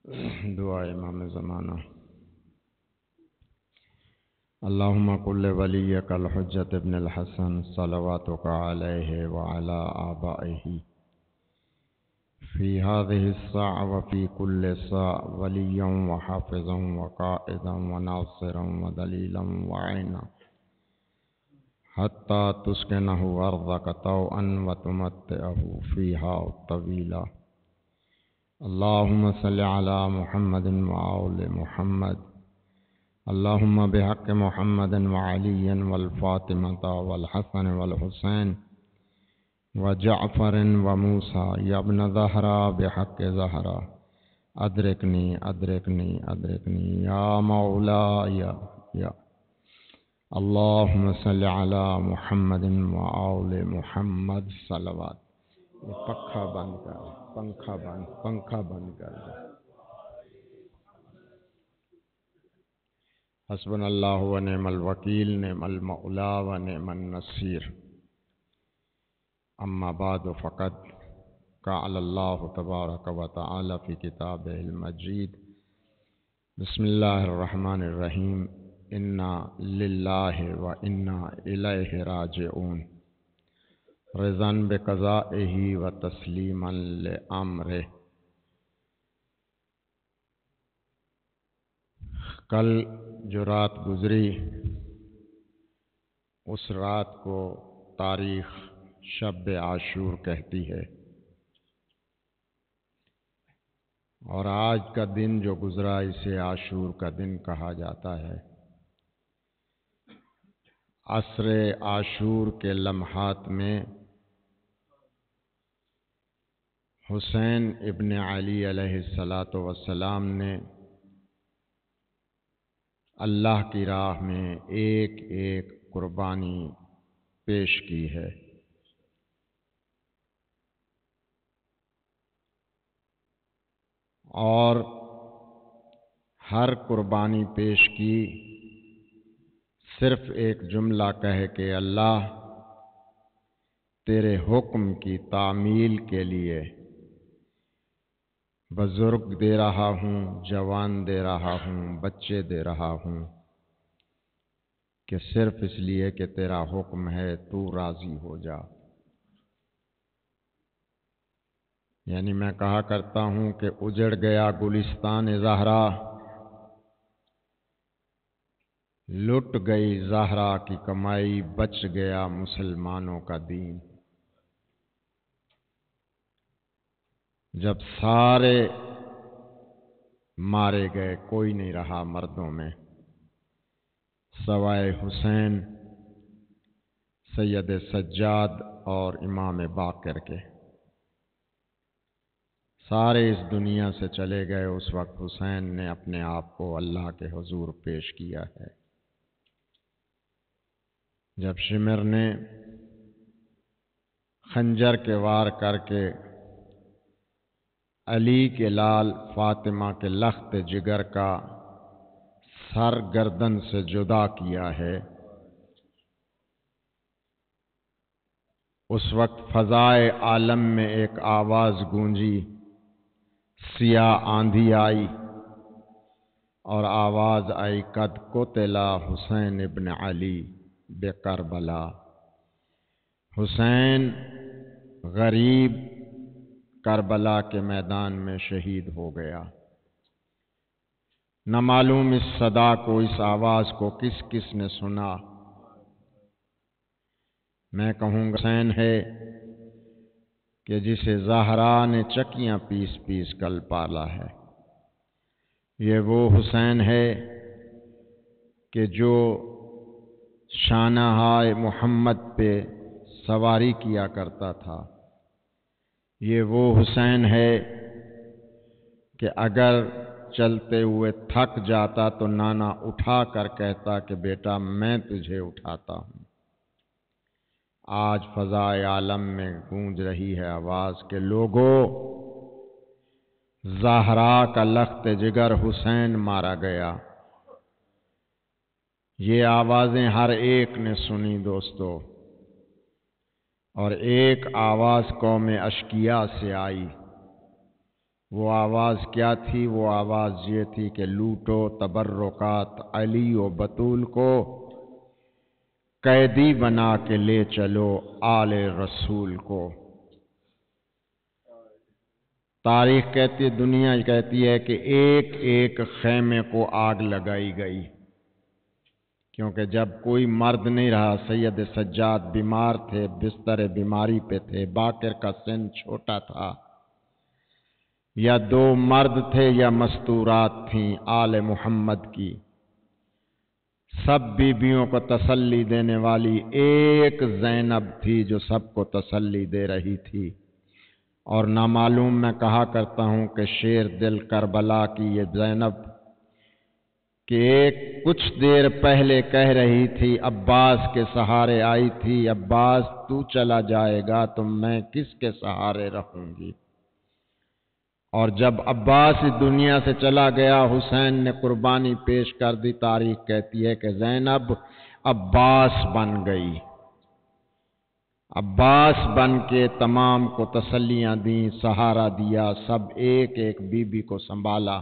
دعا امام زمانہ۔ اللہم قل ولیک الحجۃ ابن الحسن صلواتک علیہ وعلی آبائہ فی هذه الساعة وفی کل ساعة ولیا وحافظا وقائدا وناصرا ودلیلا وعینا حتی تسکنہ ارضک طوعا وتمتعہ فیہا طویلا۔ اللہم صل علی محمد وآل محمد، اللہم بحق محمد وعلی والفاطمة والحسن والحسین وجعفر وموسیٰ یا ابن زہرا بحق زہرا ادرکنی ادرکنی ادرکنی یا مولائی یا اللہم صل علی محمد وآل محمد صلوات۔ پنکھا بند کر، پنکھا بند کر دو۔ حسبنا اللہ و نعم الوکیل، نعم المولا و نعم النصیر۔ اما بعد فقد قال اللہ تبارک و تعالی فی کتابہ المجید بسم اللہ الرحمن الرحیم انا للہ و انا الیہ راجعون رضا بقضائہ و تسلیما لامرہ۔ کل جو رات گزری اس رات کو تاریخ شب عاشور کہتی ہے، اور آج کا دن جو گزرا اسے عاشور کا دن کہا جاتا ہے۔ عصر عاشور کے لمحات میں حسین ابن علی علیہ السلام نے اللہ کی راہ میں ایک ایک قربانی پیش کی ہے۔ اور ہر قربانی پیش کی صرف ایک جملہ کہہ کہ اللہ تیرے حکم کی تعمیل کے لیے بزرگ دے رہا ہوں، جوان دے رہا ہوں، بچے دے رہا ہوں، کہ صرف اس لیے کہ تیرا حکم ہے، تو راضی ہو جا۔ یعنی میں کہا کرتا ہوں کہ اجڑ گیا گلستان زہرا، لٹ گئی زہرا کی کمائی، بچ گیا مسلمانوں کا دین۔ جب سارے مارے گئے، کوئی نہیں رہا مردوں میں سوائے حسین، سید سجاد اور امام باقر کے۔ سارے اس دنیا سے چلے گئے، اس وقت حسین نے اپنے آپ کو اللہ کے حضور پیش کیا ہے۔ جب شمر نے خنجر کے وار کر کے علی کے لال فاطمہ کے لخت جگر کا سر گردن سے جدا کیا ہے، اس وقت فضائے عالم میں ایک آواز گونجی، سیاہ آندھی آئی اور آواز آئی قد قتل حسین ابن علی بکربلا۔ حسین غریب کربلا کے میدان میں شہید ہو گیا۔ نہ معلوم اس صدا کو، اس آواز کو کس کس نے سنا۔ میں کہوں گا حسین ہے کہ جسے زہرا نے چکیاں پیس پیس کل پالا ہے۔ یہ وہ حسین ہے کہ جو شانہائے محمد پہ سواری کیا کرتا تھا۔ یہ وہ حسین ہے کہ اگر چلتے ہوئے تھک جاتا تو نانا اٹھا کر کہتا کہ بیٹا میں تجھے اٹھاتا ہوں۔ آج فضائے عالم میں گونج رہی ہے آواز کہ لوگو، زہرا کا لخت جگر حسین مارا گیا۔ یہ آوازیں ہر ایک نے سنی دوستو، اور ایک آواز قوم اشقیاء سے آئی، وہ آواز کیا تھی؟ وہ آواز یہ تھی کہ لوٹو تبرکات علی و بطول کو، قیدی بنا کے لے چلو آل رسول کو۔ تاریخ کہتی ہے، دنیا کہتی ہے کہ ایک ایک خیمے کو آگ لگائی گئی، کیونکہ جب کوئی مرد نہیں رہا، سید سجاد بیمار تھے، بستر بیماری پہ تھے، باقر کا سن چھوٹا تھا، یا دو مرد تھے یا مستورات تھیں آل محمد کی، سب بیویوں کو تسلی دینے والی ایک زینب تھی جو سب کو تسلی دے رہی تھی۔ اور نامعلوم میں کہا کرتا ہوں کہ شیر دل کربلا کی یہ زینب کہ ایک کچھ دیر پہلے کہہ رہی تھی، عباس کے سہارے آئی تھی، عباس تو چلا جائے گا تو میں کس کے سہارے رہوں گی؟ اور جب عباس دنیا سے چلا گیا، حسین نے قربانی پیش کر دی۔ تاریخ کہتی ہے کہ زینب عباس بن گئی، عباس بن کے تمام کو تسلیاں دیں، سہارا دیا، سب ایک ایک بی بی کو سنبھالا۔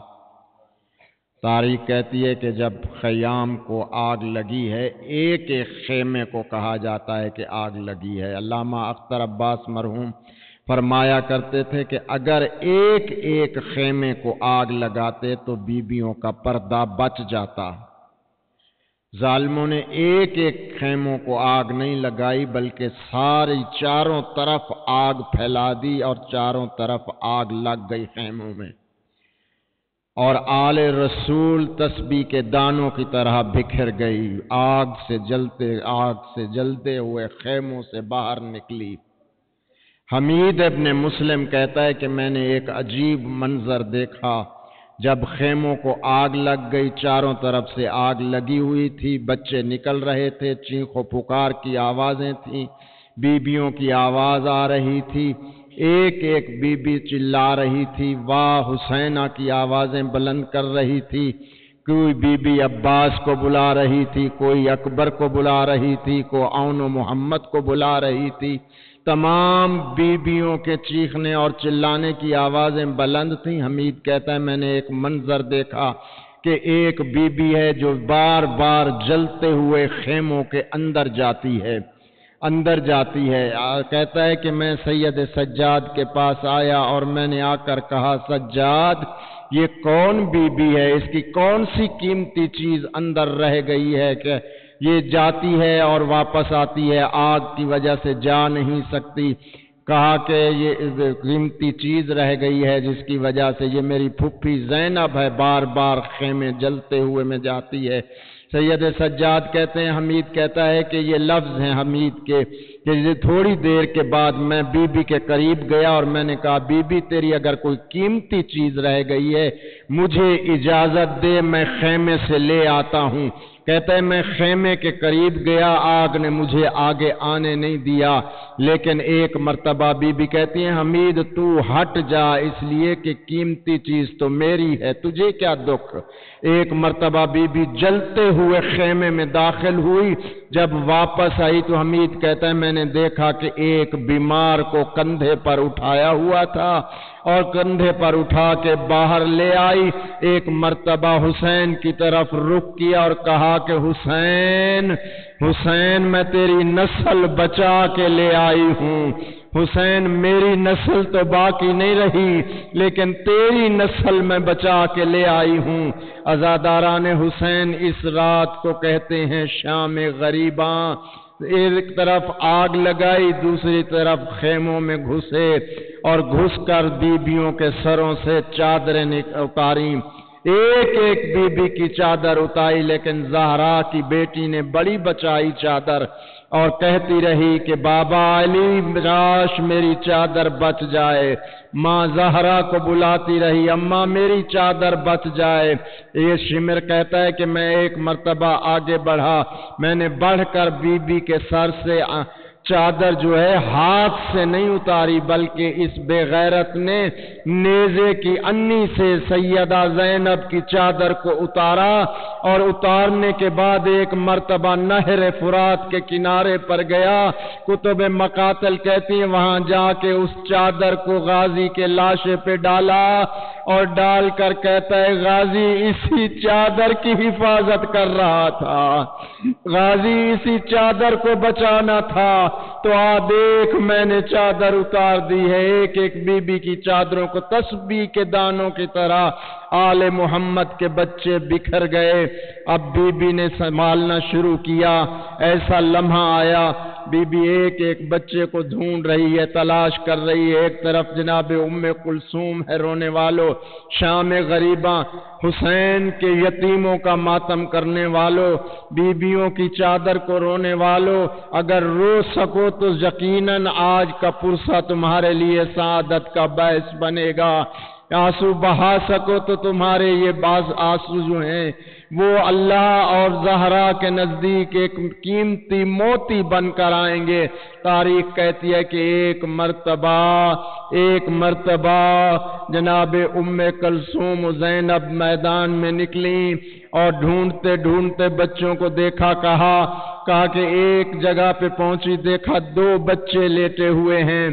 تاریخ کہتی ہے کہ جب خیام کو آگ لگی ہے، ایک ایک خیمے کو کہا جاتا ہے کہ آگ لگی ہے۔ علامہ اختر عباس مرحوم فرمایا کرتے تھے کہ اگر ایک ایک خیمے کو آگ لگاتے تو بیویوں کا پردہ بچ جاتا۔ ظالموں نے ایک ایک خیموں کو آگ نہیں لگائی، بلکہ ساری چاروں طرف آگ پھیلا دی اور چاروں طرف آگ لگ گئی خیموں میں، اور آل رسول تسبیح کے دانوں کی طرح بکھر گئی، آگ سے جلتے ہوئے خیموں سے باہر نکلی۔ حمید ابن مسلم کہتا ہے کہ میں نے ایک عجیب منظر دیکھا، جب خیموں کو آگ لگ گئی، چاروں طرف سے آگ لگی ہوئی تھی، بچے نکل رہے تھے، چیخ و پکار کی آوازیں تھیں، بیویوں کی آواز آ رہی تھی، ایک ایک بی بی چلا رہی تھی، واہ حسینہ کی آوازیں بلند کر رہی تھی، کوئی بی بی عباس کو بلا رہی تھی، کوئی اکبر کو بلا رہی تھی، کوئی اون و محمد کو بلا رہی تھی، تمام بیویوں کے چیخنے اور چلانے کی آوازیں بلند تھیں۔ حمید کہتا ہے میں نے ایک منظر دیکھا کہ ایک بی بی ہے جو بار بار جلتے ہوئے خیموں کے اندر جاتی ہے، کہتا ہے کہ میں سید سجاد کے پاس آیا اور میں نے آ کر کہا، سجاد یہ کون بی بی ہے؟ اس کی کون سی قیمتی چیز اندر رہ گئی ہے کہ یہ جاتی ہے اور واپس آتی ہے، آگ کی وجہ سے جا نہیں سکتی؟ کہا کہ یہ قیمتی چیز رہ گئی ہے جس کی وجہ سے یہ میری پھپھی زینب ہے، بار بار خیمے جلتے ہوئے میں جاتی ہے۔ سید سجاد کہتے ہیں، حمید کہتا ہے کہ یہ لفظ ہیں حمید کے کہ تھوڑی دیر کے بعد میں بی بی کے قریب گیا اور میں نے کہا، بی بی تیری اگر کوئی قیمتی چیز رہ گئی ہے مجھے اجازت دے، میں خیمے سے لے آتا ہوں۔ کہتا ہے میں خیمے کے قریب گیا، آگ نے مجھے آگے آنے نہیں دیا، لیکن ایک مرتبہ بی بی کہتی ہیں، حمید تو ہٹ جا، اس لیے کہ قیمتی چیز تو میری ہے، تجھے کیا دکھ؟ ایک مرتبہ بی بی جلتے ہوئے خیمے میں داخل ہوئی، جب واپس آئی تو حمید کہتا ہے میں نے دیکھا کہ ایک بیمار کو کندھے پر اٹھایا ہوا تھا اور کندھے پر اٹھا کے باہر لے آئی، ایک مرتبہ حسین کی طرف رخ کیا اور کہا کہ حسین میں تیری نسل بچا کے لے آئی ہوں، حسین میری نسل تو باقی نہیں رہی لیکن تیری نسل میں بچا کے لے آئی ہوں۔ عزاداران حسین اس رات کو کہتے ہیں شام غریباں، ایک طرف آگ لگائی، دوسری طرف خیموں میں گھسے اور گھس کر بیویوں کے سروں سے چادریں اتاریں، ایک ایک بی بی کی چادر اتاری، لیکن زہرا کی بیٹی نے بڑی بچائی چادر اور کہتی رہی کہ بابا علی کاش میری چادر بچ جائے، ماں زہرا کو بلاتی رہی، اماں میری چادر بچ جائے۔ یہ شمر کہتا ہے کہ میں ایک مرتبہ آگے بڑھا، میں نے بڑھ کر بی بی کے سر سے چادر جو ہے ہاتھ سے نہیں اتاری بلکہ اس بے غیرت نے نیزے کی انی سے سیدہ زینب کی چادر کو اتارا، اور اتارنے کے بعد ایک مرتبہ نہر فرات کے کنارے پر گیا۔ کتب مقاتل کہتی ہیں وہاں جا کے اس چادر کو غازی کے لاشے پہ ڈالا، اور ڈال کر کہتا ہے غازی اسی چادر کی حفاظت کر رہا تھا، غازی اسی چادر کو بچانا تھا، تو دیکھ میں نے چادر اتار دی ہے۔ ایک ایک بی بی کی چادروں کو تسبیح کے دانوں کی طرح آل محمد کے بچے بکھر گئے۔ اب بی بی نے سنبھالنا شروع کیا۔ ایسا لمحہ آیا بی بی ایک ایک بچے کو ڈھونڈ رہی ہے، تلاش کر رہی ہے۔ ایک طرف جناب ام کلثوم ہے، رونے والوں، شام غریباں، حسین کے یتیموں کا ماتم کرنے والوں، بیویوں کی چادر کو رونے والوں، اگر رو سکو تو یقیناً آج کا پرسہ تمہارے لیے سعادت کا باعث بنے گا۔ آنسو بہا سکو تو تمہارے یہ بعض آنسو جو ہیں وہ اللہ اور زہرا کے نزدیک ایک قیمتی موتی بن کر آئیں گے۔ تاریخ کہتی ہے کہ ایک مرتبہ جناب ام کلثوم و زینب میدان میں نکلیں اور ڈھونڈتے ڈھونڈتے بچوں کو دیکھا، کہا کہ ایک جگہ پہ پہنچی، دیکھا 2 بچے لیٹے ہوئے ہیں۔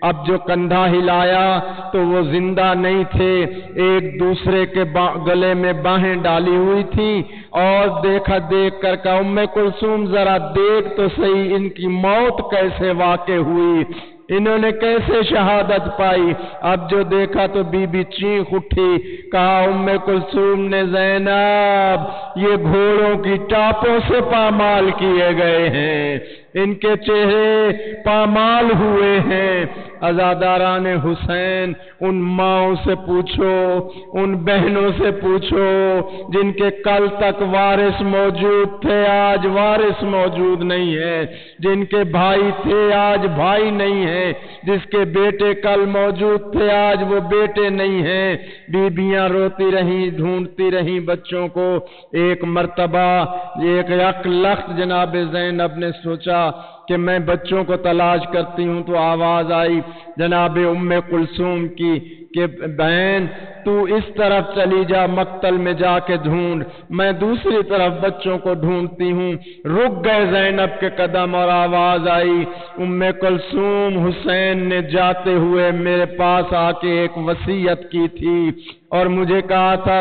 اب جو کندھا ہلایا تو وہ زندہ نہیں تھے، ایک دوسرے کے گلے میں باہیں ڈالی ہوئی تھی، اور دیکھ کر کہا ام کلثوم ذرا دیکھ تو صحیح ان کی موت کیسے واقع ہوئی، انہوں نے کیسے شہادت پائی۔ اب جو دیکھا تو بی بی چیخ اٹھی، کہا ام کلثوم نے زینب یہ گھوڑوں کی ٹاپوں سے پامال کیے گئے ہیں، ان کے چہرے پامال ہوئے ہیں۔ عزاداران حسین ان ماؤں سے پوچھو، ان بہنوں سے پوچھو جن کے کل تک وارث موجود تھے آج وارث موجود نہیں ہے، جن کے بھائی تھے آج بھائی نہیں ہے، جس کے بیٹے کل موجود تھے آج وہ بیٹے نہیں ہیں۔ بیبیاں روتی رہیں، ڈھونڈتی رہیں بچوں کو۔ ایک مرتبہ ایک لخت جناب زینب نے سوچا کہ میں بچوں کو تلاش کرتی ہوں تو آواز آئی جناب ام کلثوم کی کہ بہن تو اس طرف چلی جا، مقتل میں جا کے ڈھونڈ، میں دوسری طرف بچوں کو ڈھونڈتی ہوں۔ رک گئے زینب کے قدم اور آواز آئی ام کلثوم حسین نے جاتے ہوئے میرے پاس آ کے ایک وصیت کی تھی اور مجھے کہا تھا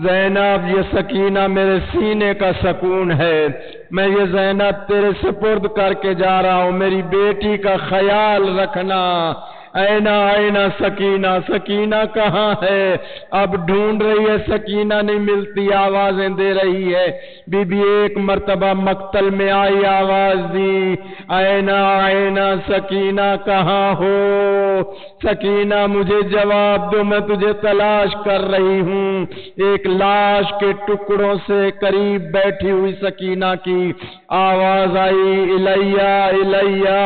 زینب یہ سکینہ میرے سینے کا سکون ہے، میں یہ زینب تیرے سپرد کر کے جا رہا ہوں، میری بیٹی کا خیال رکھنا۔ اینا سکینہ، سکینہ کہاں ہے؟ اب ڈھونڈ رہی ہے، سکینہ نہیں ملتی، آوازیں دے رہی ہے۔ بی بی ایک مرتبہ مقتل میں آئی، آواز دی اینا سکینہ کہاں ہو؟ سکینہ مجھے جواب دو، میں تجھے تلاش کر رہی ہوں۔ ایک لاش کے ٹکڑوں سے قریب بیٹھی ہوئی سکینہ کی آواز آئی الیہ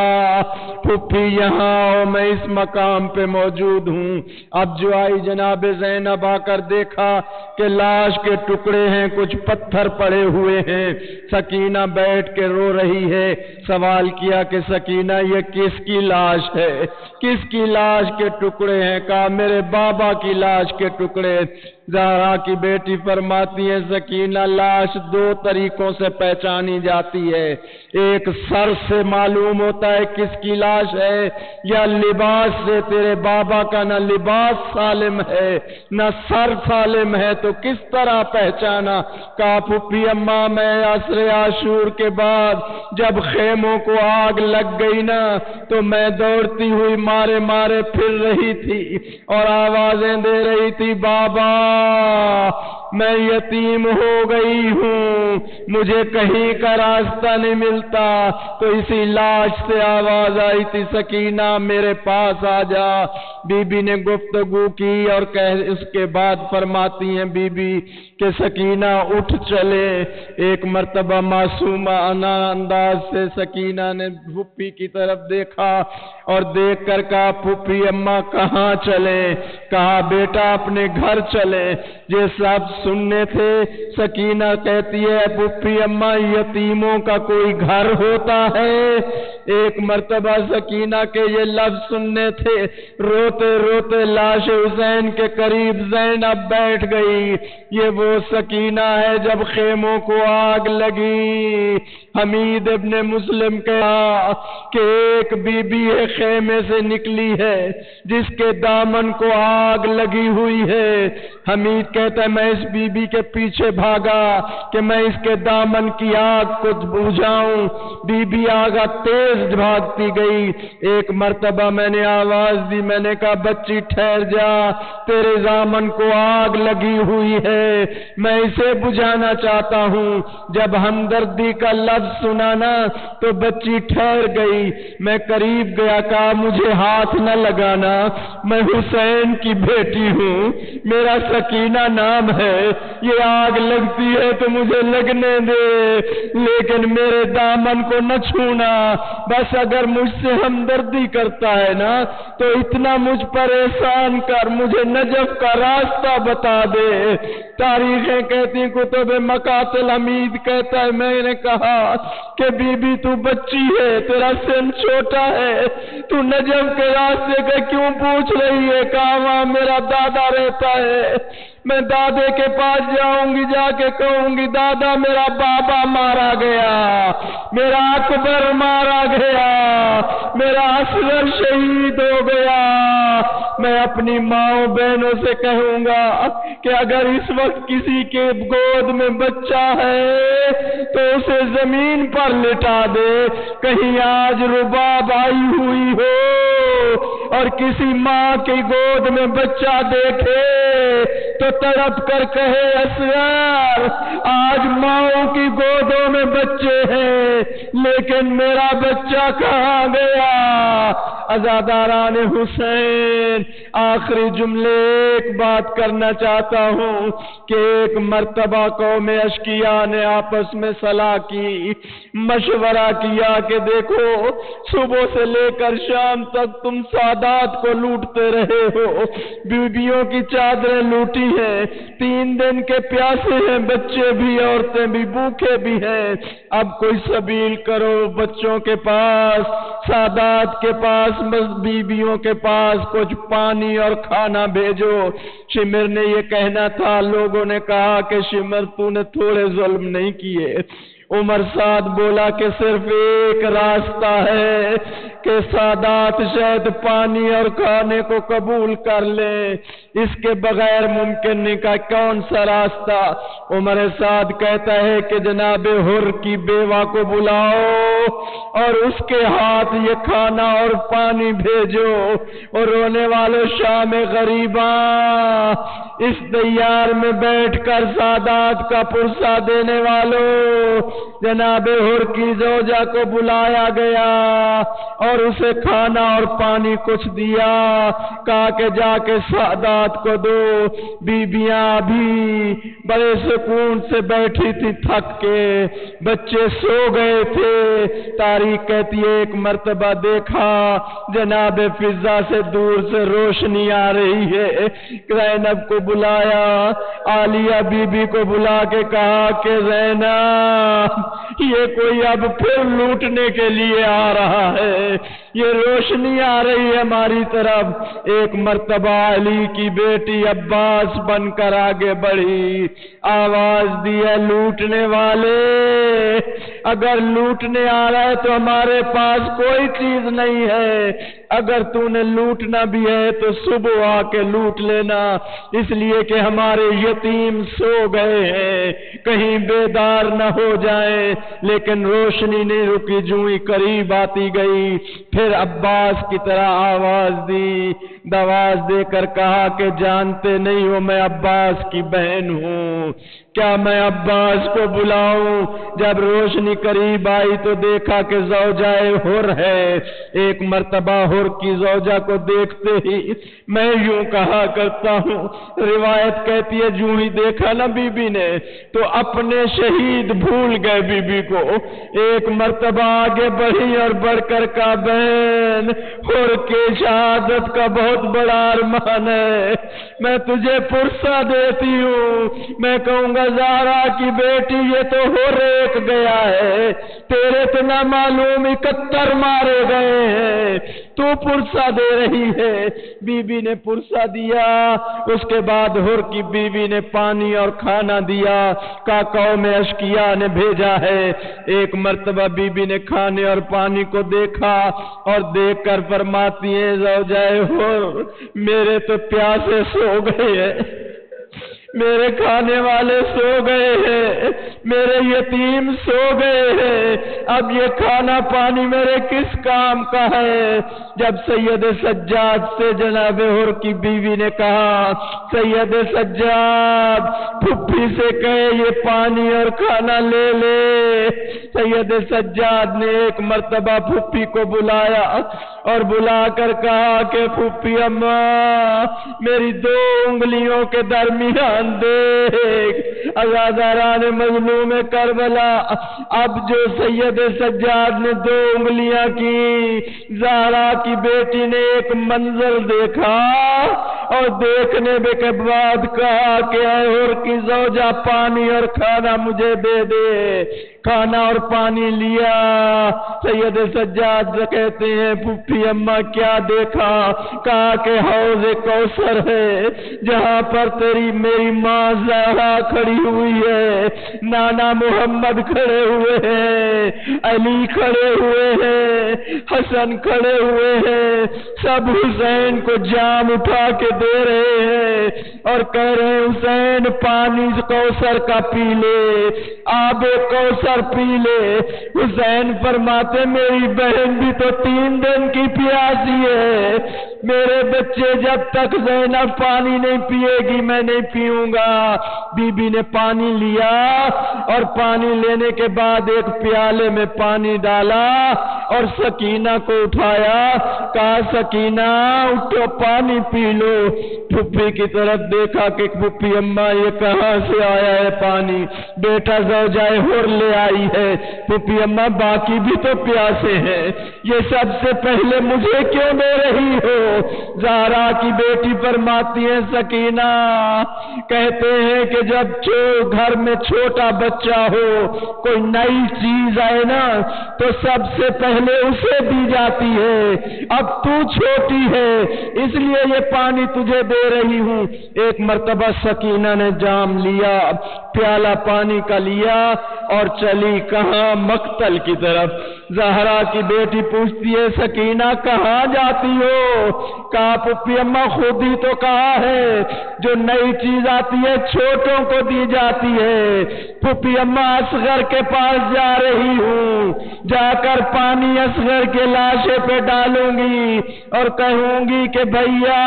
پھپھی یہاں آؤ، میں اس مقام پہ موجود ہوں۔ اب جو آئی جناب زینب آ کر دیکھا کہ لاش کے ٹکڑے ہیں، کچھ پتھر پڑے ہوئے ہیں، سکینہ بیٹھ کے رو رہی ہے۔ سوال کیا کہ سکینہ یہ کس کی لاش ہے؟ کس کی لاش کے ٹکڑے ہیں؟ کہا میرے بابا کی لاش کے ٹکڑے۔ زہرا کی بیٹی فرماتی ہے سکینہ لاش 2 طریقوں سے پہچانی جاتی ہے، ایک سر سے معلوم ہوتا ہے کس کی لاش ہے، یا لباس سے، تیرے بابا کا نہ لباس سالم ہے نہ سر سالم ہے تو کس طرح پہچانا؟ کہا پھپھی اماں میں عصر عاشور کے بعد جب خیموں کو آگ لگ گئی نا تو میں دوڑتی ہوئی مارے پھر رہی تھی اور آوازیں دے رہی تھی بابا میں یتیم ہو گئی ہوں، مجھے کہیں کا راستہ نہیں ملتا، تو اسی لاش سے آواز آئی تھی سکینہ میرے پاس آ جا۔ بی بی نے گفتگو کی اور اس کے بعد فرماتی ہیں بی بی کہ سکینہ اٹھ چلے۔ ایک مرتبہ معصومانہ انداز سے سکینہ نے پھپھی کی طرف دیکھا اور دیکھ کر کہا پھپھی اماں کہاں چلے؟ کہا بیٹا اپنے گھر چلے، یہ سب سننے تھے۔ سکینہ کہتی ہے پھپھی اماں یتیموں کا کوئی گھر ہوتا ہے؟ ایک مرتبہ سکینہ کے یہ لفظ سننے تھے، روتے روتے لاش حسین کے قریب زینب بیٹھ گئی۔ یہ وہ سکینہ ہے جب خیموں کو آگ لگی۔ حمید ابن مسلم کہا کہ ایک بی بی خیمے سے نکلی ہے جس کے دامن کو آگ لگی ہوئی ہے۔ حمید کہتا ہے میں اس بی بی کے پیچھے بھاگا کہ میں اس کے دامن کی آگ کو بجھاؤں۔ بی بی آگا تیز بھاگتی گئی۔ ایک مرتبہ میں نے آواز دی، میں نے کہا بچی ٹھہر جا، تیرے دامن کو آگ لگی ہوئی ہے، میں اسے بجھانا چاہتا ہوں۔ جب ہمدردی کا لفظ سنا نا تو بچی ٹھہر گئی۔ میں قریب گیا، کہا مجھے ہاتھ نہ لگانا، میں حسین کی بیٹی ہوں، میرا سکینہ نام ہے، یہ آگ لگتی ہے تو مجھے لگنے دے، لیکن میرے دامن کو نہ چھونا۔ بس اگر مجھ سے ہمدردی کرتا ہے نا تو اتنا مجھ پر احسان کر، مجھے نجف کا راستہ بتا دے۔ تاریخیں کہتی، کتب مقاتل حمید کہتا ہے میں نے کہا کہ بی بی تو بچی ہے، تیرا سن چھوٹا ہے، تو نجف کے راستے کا کیوں پوچھ رہی ہے؟ کہا وہاں میرا دادا رہتا ہے، میں دادے کے پاس جاؤں گی، جا کے کہوں گی دادا میرا بابا مارا گیا، میرا اکبر مارا گیا، میرا اصغر شہید ہو گیا۔ میں اپنی ماں بہنوں سے کہوں گا کہ اگر اس وقت کسی کے گود میں بچہ ہے تو اسے زمین پر لٹا دے، کہیں آج رباب آئی ہوئی ہو اور کسی ماں کی گود میں بچہ دیکھے تو تڑپ کر کہے اصغر آج ماؤں کی گودوں میں بچے ہیں لیکن میرا بچہ کہاں گیا؟ عزاداران حسین، آخری جملے ایک بات کرنا چاہتا ہوں کہ ایک مرتبہ قوم اشقیاء نے آپس میں صلاح کی، مشورہ کیا کہ دیکھو صبح سے لے کر شام تک تم سادات کو لوٹتے رہے ہو، بیویوں کی چادریں لوٹی ہیں، 3 دن کے پیاسے ہیں، بچے بھی عورتیں بھی بھوکے بھی ہیں، اب کوئی سبیل کرو، بچوں کے پاس، سادات کے پاس، بیویوں کے پاس کچھ پانی اور کھانا بھیجو۔ شمر نے یہ کہنا تھا، لوگوں نے کہا کہ شمر تو نے تھوڑے ظلم نہیں کیے۔ عمر سعد بولا کہ صرف ایک راستہ ہے کہ سادات شاید پانی اور کھانے کو قبول کر لیں، اس کے بغیر ممکن نہیں۔ کا کون سا راستہ؟ عمر سعد کہتا ہے کہ جناب حر کی بیوہ کو بلاؤ اور اس کے ہاتھ یہ کھانا اور پانی بھیجو، اور رونے والوں شام غریباں، اس دیار میں بیٹھ کر سادات کا پرسہ دینے والوں، جناب حر کی زوجہ کو بلایا گیا اور اسے کھانا اور پانی کچھ دیا، کہا کہ جا کے سادات کو دو۔ بیبیاں بھی بڑے سکون سے بیٹھی تھی تھک کے، بچے سو گئے تھے۔ تاریخ کہتی ہے ایک مرتبہ دیکھا جناب فضا سے دور سے روشنی آ رہی ہے، زینب کو بلایا، عالیہ بی بی کو بلا کے کہا کہ زینب یہ کوئی اب پھر لوٹنے کے لیے آ رہا ہے، یہ روشنی آ رہی ہے ہماری طرف۔ ایک مرتبہ علی کی بیٹی عباس بن کر آگے بڑھی، آواز دی ہے لوٹنے والے، اگر لوٹنے آ رہا ہے تو ہمارے پاس کوئی چیز نہیں ہے، اگر تو نے لوٹنا بھی ہے تو صبح آ کے لوٹ لینا، اس لیے کہ ہمارے یتیم سو گئے ہیں، کہیں بیدار نہ ہو جائیں۔ لیکن روشنی نہیں رکی، جوں ہی قریب آتی گئی، پھر عباس کی طرح آواز دی، آواز دے کر کہا کہ جانتے نہیں ہو میں عباس کی بہن ہوں، کیا میں عباس کو بلاؤں؟ جب روشنی قریب آئی تو دیکھا کہ زوجہ حر ہے۔ ایک مرتبہ حر کی زوجہ کو دیکھتے ہی میں یوں کہا کرتا ہوں روایت کہتی ہے جوں ہی دیکھا نا بی بی نے تو اپنے شہید بھول گئے بی بی کو. ایک مرتبہ آگے بڑھی اور بڑھ کر کہا بہن حور کے شہادت کا بہت بڑا ارمان ہے, میں تجھے پرسہ دیتی ہوں. میں کہوں گا زہرا کی بیٹی یہ تو حور ایک گیا ہے, تیرے تو نہ معلوم 71 مارے گئے ہیں, تو پرسہ دے رہی ہے. بی بی نے پرسہ دیا. اس کے بعد حور کی بیوی نے پانی اور کھانا دیا. کا قوم اشقیاء نے بھیجا ہے. ایک مرتبہ بی بی نے کھانے اور پانی کو دیکھا اور دیکھ کر فرماتی ہیں زوجائے حور میرے تو پیاسے سو گئے ہیں, میرے کھانے والے سو گئے ہیں, میرے یتیم سو گئے ہیں, اب یہ کھانا پانی میرے کس کام کا ہے. جب سید سجاد سے جناب حور کی بیوی نے کہا سید سجاد پھپھی سے کہے یہ پانی اور کھانا لے لے. سید سجاد نے ایک مرتبہ پھپھی کو بلایا اور بلا کر کہا کہ پھپھی اماں میری 2 انگلیوں کے درمیان دیکھ عزاداران مظلوم کربلا. اب جو سید سجاد نے 2 انگلیاں کی, زہرا کی بیٹی نے ایک منظر دیکھا اور دیکھنے کے بعد کہا کہ اے حور کی زوجہ پانی اور کھانا مجھے دے دے. کھانا اور پانی لیا. سید سجاد کہتے ہیں پھپھی اماں کیا دیکھا؟ کہا کہ حوض کوثر ہے جہاں پر تیری میری ماں زہرا کھڑی ہوئی ہے, نانا محمد کھڑے ہوئے ہیں, علی کھڑے ہوئے ہیں, حسن کھڑے ہوئے ہیں, سب حسین کو جام اٹھا کے دے رہے ہیں اور کہہ رہے ہیں حسین پانی کوثر کا پی لے, آب کوثر پی لے. حسین فرماتے میری بہن بھی تو 3 دن کی پیاسی ہے, میرے بچے جب تک زینب پانی نہیں پیے گی میں نہیں پیوں گا. بی بی نے پانی لیا اور پانی لینے کے بعد ایک پیالے میں پانی ڈالا اور سکینہ کو اٹھایا. کہا سکینہ اٹھو پانی پی لو. پھپھی کی طرف دیکھا کہ پھپھی اماں یہ کہاں سے آیا ہے پانی؟ بیٹا زوجائے حور لے آئی ہے. پھپھی اماں باقی بھی تو پیاسے ہیں, یہ سب سے پہلے مجھے کیوں دے رہی ہو؟ زہرا کی بیٹی فرماتی ہے سکینہ کہتے ہیں کہ جب گھر میں چھوٹا بچہ ہو کوئی نئی چیز آئے نا تو سب سے پہلے اسے دی جاتی ہے. اب تو چھوٹی ہے اس لیے یہ پانی تجھے دے رہی ہوں. ایک مرتبہ سکینہ نے جام لیا, پیالہ پانی کا لیا اور چلی کہاں؟ مقتل کی طرف. زہرا کی بیٹی پوچھتی ہے سکینہ کہاں جاتی ہو؟ کہا پھپھی اماں خود ہی تو کہا ہے جو نئی چیز آتی ہے چھوٹوں کو دی جاتی ہے. پھپھی اماں اصغر کے پاس جا رہی ہوں, جا کر پانی اصغر کے لاشے پہ ڈالوں گی اور کہوں گی کہ بھیا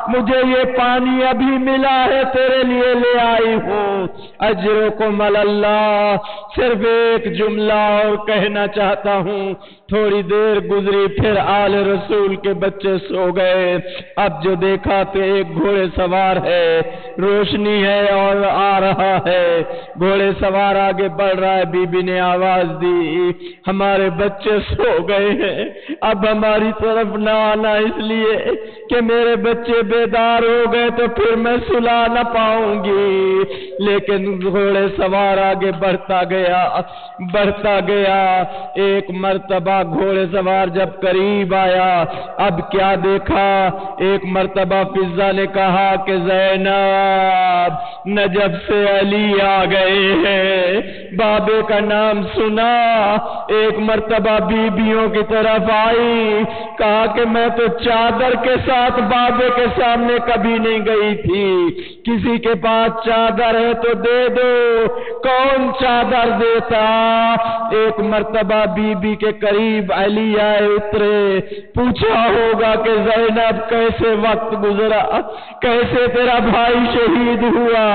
مجھے یہ پانی ابھی ملا ہے تیرے لیے لے آئی ہوں. اجرکم اللہ. صرف ایک جملہ اور کہنا چاہتا ہوں. تھوڑی دیر گزری پھر آل رسول کے بچے سو گئے. اب جو دیکھا تو ایک گھوڑے سوار ہے, روشنی ہے اور آ رہا ہے. گھوڑے سوار آگے بڑھ رہا ہے. بی بی نے آواز دی ہمارے بچے سو گئے ہیں, اب ہماری طرف نہ آنا اس لیے کہ میرے بچے بیدار ہو گئے تو پھر میں سلا نہ پاؤں گی. لیکن گھوڑے سوار آگے بڑھتا گیا. ایک مرتبہ گھوڑے سوار جب قریب آیا اب کیا دیکھا؟ ایک مرتبہ فضہ نے کہا کہ زینب نجف سے علی آ گئے ہیں. بابے کا نام سنا. ایک مرتبہ بیویوں کی طرف آئی, کہا کہ میں تو چادر کے ساتھ بابے کے سامنے کبھی نہیں گئی تھی, کسی کے پاس چادر ہے تو دے دو. کون چادر دیتا؟ ایک مرتبہ بی بی کے قریب قریب علی آئے اترے، پوچھا ہوگا کہ زینب کیسے وقت گزرا، کیسے تیرا بھائی شہید ہوا،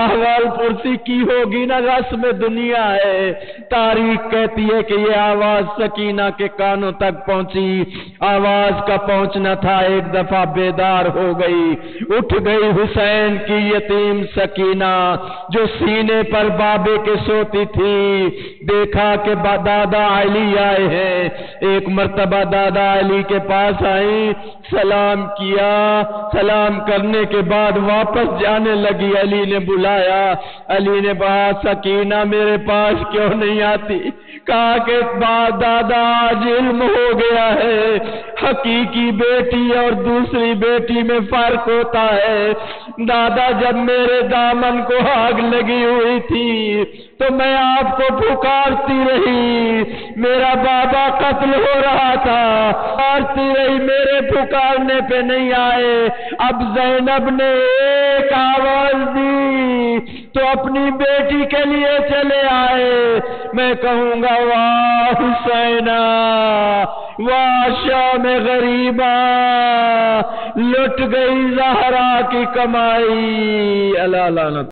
احوال پرسی کی ہوگی نا، رسم دنیا ہے۔ تاریخ کہتی ہے کہ یہ آواز سکینہ کے کانوں تک پہنچی، آواز کا پہنچنا تھا، ایک دفعہ بیدار ہو گئی، اٹھ گئی حسین کی یتیم سکینہ جو سینے پر بابے کے سوتی تھی، دیکھا کہ دادا علی آئے ہیں، ایک مرتبہ دادا علی کے پاس آئی، سلام کیا، سلام کرنے کے بعد واپس جانے لگی، علی نے بلایا، علی نے کہا سکینہ میرے پاس کیوں نہیں آتی؟ کہا کہ دادا آج علم ہو گیا ہے، حقیقی بیٹی اور دوسری بیٹی میں فرق ہوتا ہے۔ دادا جب میرے دامن کو آگ لگی ہوئی تھی تو میں آپ کو پکارتی رہی، میرا بابا قتل ہو رہا تھا، پکارتی رہی، میرے پکارنے پہ نہیں آئے۔ اب زینب نے ایک آواز دی تو اپنی بیٹی کے لیے چلے آئے۔ میں کہوں گا واہ حسینہ، واہ شام غریبہ، لٹ گئی زہرا کی کمائی، اللہ لعنت۔